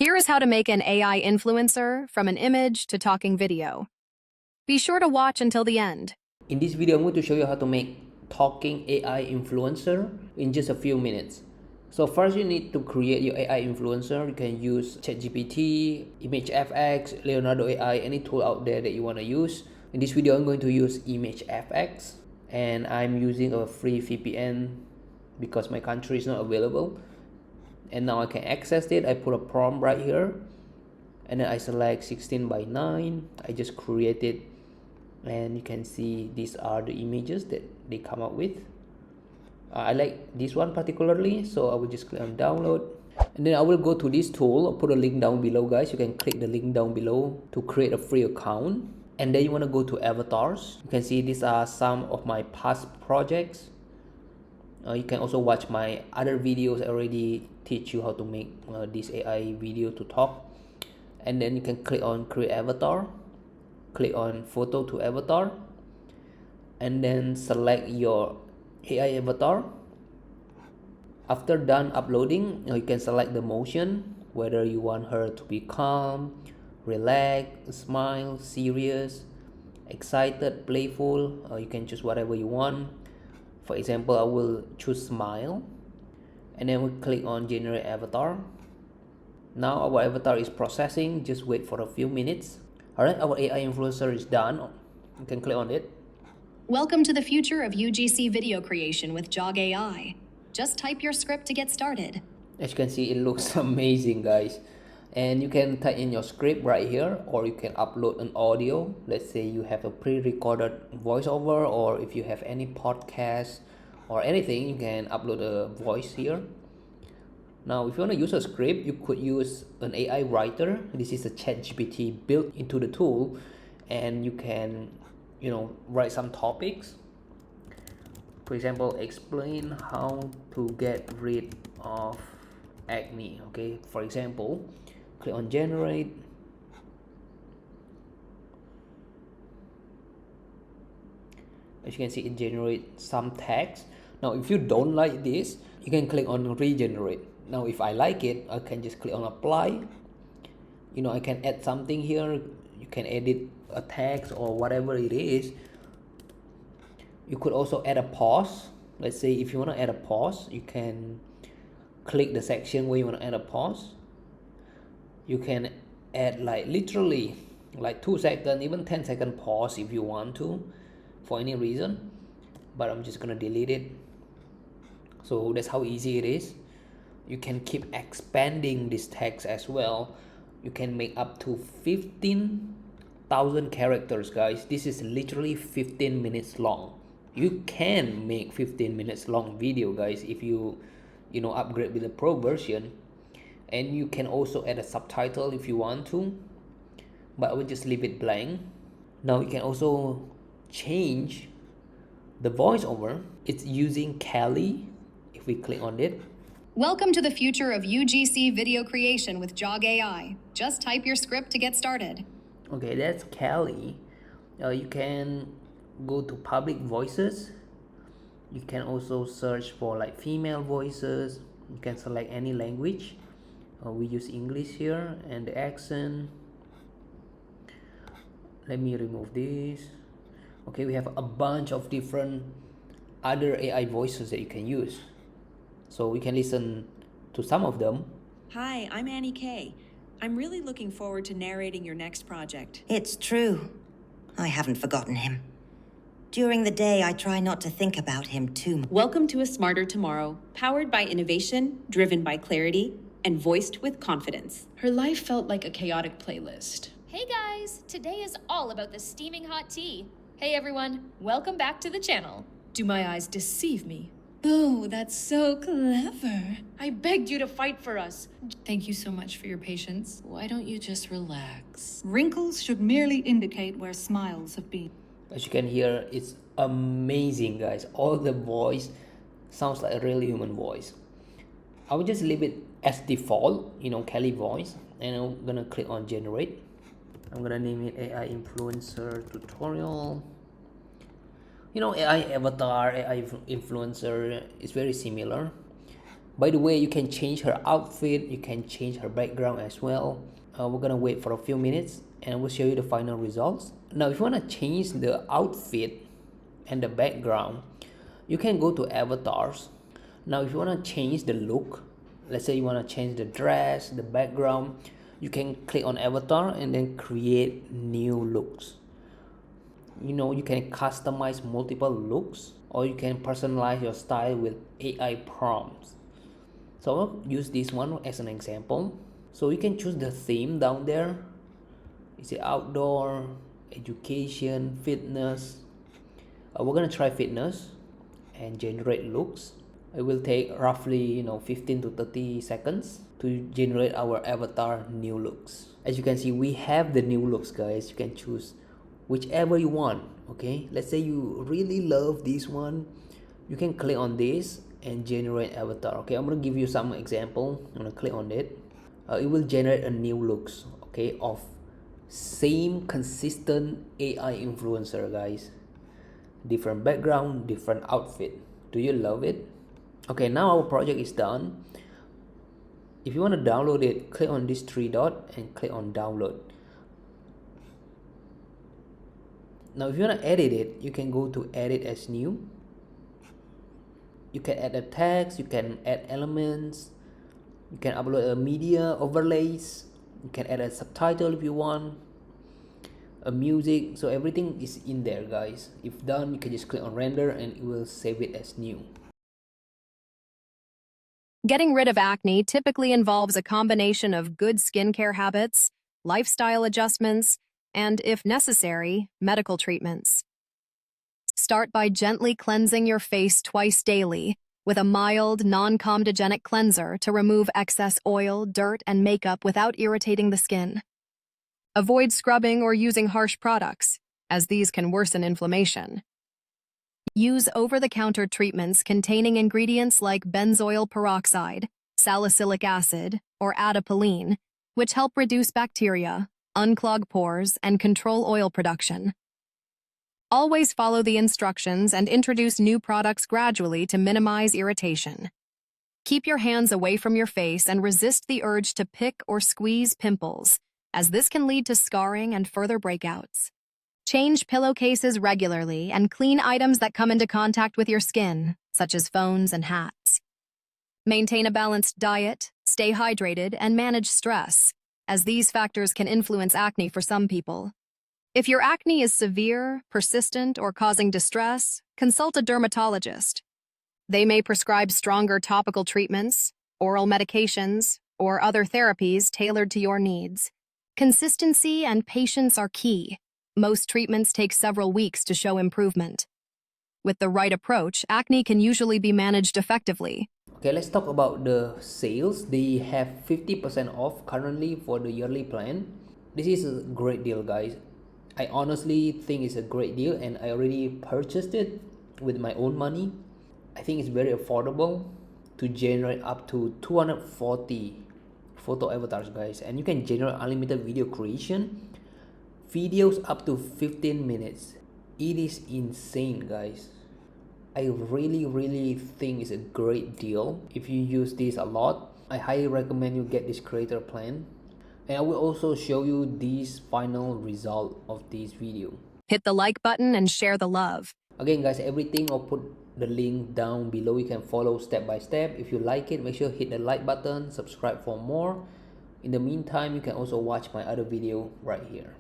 Here is how to make an AI influencer from an image to talking video. Be sure to watch until the end. In this video, I'm going to show you how to make talking AI influencer in just a few minutes. So first you need to create your AI influencer. You can use ChatGPT, ImageFX, Leonardo AI, any tool out there that you want to use. In this video, I'm going to use ImageFX, and I'm using a free VPN because my country is not available. And now I can access it. I put a prompt right here, and then I select 16 by 9. I just create it, and you can see these are the images that they come up with. I like this one particularly, so I will just click on download, and then I will go to this tool. I'll put a link down below, guys. You can click the link down below to create a free account, and then you want to go to avatars. You can see these are some of my past projects. You can also watch my other videos. I already teach you how to make this AI video to talk. And then you can click on create avatar, click on photo to avatar, and then select your AI avatar. After done uploading, you can select the motion, whether you want her to be calm, relaxed, smile, serious, excited, playful. You can choose whatever you want. For example, I will choose smile, and then we click on generate avatar. Now our avatar is processing. Just wait for a few minutes. Alright, our AI influencer is done. You can click on it. Welcome to the future of UGC video creation with Jogg AI. Just type your script to get started. As you can see, it looks amazing, guys. And you can type in your script right here, or you can upload an audio. Let's say you have a pre-recorded voiceover, or if you have any podcast or anything, you can upload a voice here. Now, if you want to use a script, you could use an AI writer. This is a ChatGPT built into the tool, and you can, write some topics. For example, explain how to get rid of acne. Okay, for example, click on generate. As you can see, it generates some text. Now, if you don't like this, you can click on regenerate. Now, if I like it, I can just click on apply. I can add something here. You can edit a text or whatever it is. You could also add a pause. Let's say if you want to add a pause, you can click the section where you want to add a pause. You can add literally 2 second, even 10-second pause if you want to, for any reason, but I'm just gonna delete it. So that's how easy it is. You can keep expanding this text as well. You can make up to 15,000 characters, guys. This is literally 15 minutes long. You can make 15 minutes long video, guys, if you upgrade with the pro version. And you can also add a subtitle if you want to, but I will just leave it blank. Now you can also change the voiceover. It's using Kelly. If we click on it, Welcome to the future of UGC video creation with Jogg AI. Just type your script to get started. okay, that's Kelly. You can go to public voices. You can also search for female voices. You can select any language. We use English here, and the accent. Let me remove this. Okay, we have a bunch of different other AI voices that you can use. So we can listen to some of them. Hi, I'm Annie Kay. I'm really looking forward to narrating your next project. It's true. I haven't forgotten him. During the day, I try not to think about him too much. Welcome to a smarter tomorrow, powered by innovation, driven by clarity, and voiced with confidence. Her life felt like a chaotic playlist. Hey guys, today is all about the steaming hot tea. Hey everyone, welcome back to the channel. Do my eyes deceive me? Oh, that's so clever. I begged you to fight for us. Thank you so much for your patience. Why don't you just relax? Wrinkles should merely indicate where smiles have been. As you can hear, it's amazing, guys. All the voice sounds like a real human voice. I will just leave it as default, Kelly voice, and I'm gonna click on generate. I'm gonna name it AI influencer tutorial. AI avatar, AI influencer is very similar. By the way, you can change her outfit, you can change her background as well. We're gonna wait for a few minutes and I will show you the final results. Now if you want to change the outfit and the background, you can go to avatars. Now if you want to change the look, let's say you want to change the dress, the background, you can click on avatar and then create new looks. You can customize multiple looks, or you can personalize your style with AI prompts. So I'll use this one as an example. So you can choose the theme down there. Is it outdoor, education, fitness? We're gonna try fitness and generate looks. It will take roughly 15 to 30 seconds to generate our avatar new looks. As you can see, we have the new looks, guys. You can choose whichever you want. Okay, let's say you really love this one, you can click on this and generate avatar. Okay, I'm gonna give you some example. I'm gonna click on it. It will generate a new looks, okay, of same consistent AI influencer, guys. Different background, different outfit. Do you love it? Okay, now our project is done. If you want to download it, click on this three dot and click on download. Now if you want to edit it, you can go to edit as new. You can add a text, you can add elements, you can upload a media overlays, you can add a subtitle if you want, a music. So everything is in there, guys. If done, you can just click on render and it will save it as new. Getting rid of acne typically involves a combination of good skincare habits, lifestyle adjustments, and, if necessary, medical treatments. Start by gently cleansing your face twice daily with a mild, non-comedogenic cleanser to remove excess oil, dirt, and makeup without irritating the skin. Avoid scrubbing or using harsh products, as these can worsen inflammation. Use over-the-counter treatments containing ingredients like benzoyl peroxide, salicylic acid, or adapalene, which help reduce bacteria, unclog pores, and control oil production. Always follow the instructions and introduce new products gradually to minimize irritation. Keep your hands away from your face and resist the urge to pick or squeeze pimples, as this can lead to scarring and further breakouts. Change pillowcases regularly and clean items that come into contact with your skin, such as phones and hats. Maintain a balanced diet, stay hydrated, and manage stress, as these factors can influence acne for some people. If your acne is severe, persistent, or causing distress, consult a dermatologist. They may prescribe stronger topical treatments, oral medications, or other therapies tailored to your needs. Consistency and patience are key. Most treatments take several weeks to show improvement. With the right approach, acne can usually be managed effectively. Okay, let's talk about the sales. They have 50% off currently for the yearly plan. This is a great deal, guys. I honestly think it's a great deal and I already purchased it with my own money. I think it's very affordable to generate up to 240 photo avatars, guys, and you can generate unlimited video creation, videos up to 15 minutes. It is insane, guys. I really think it's a great deal. If you use this a lot, I highly recommend you get this creator plan. And I will also show you this final result of this video. Hit the like button and share the love. Again, guys, everything I'll put the link down below. You can follow step by step. If you like it, make sure hit the like button, subscribe for more. In the meantime, you can also watch my other video right here.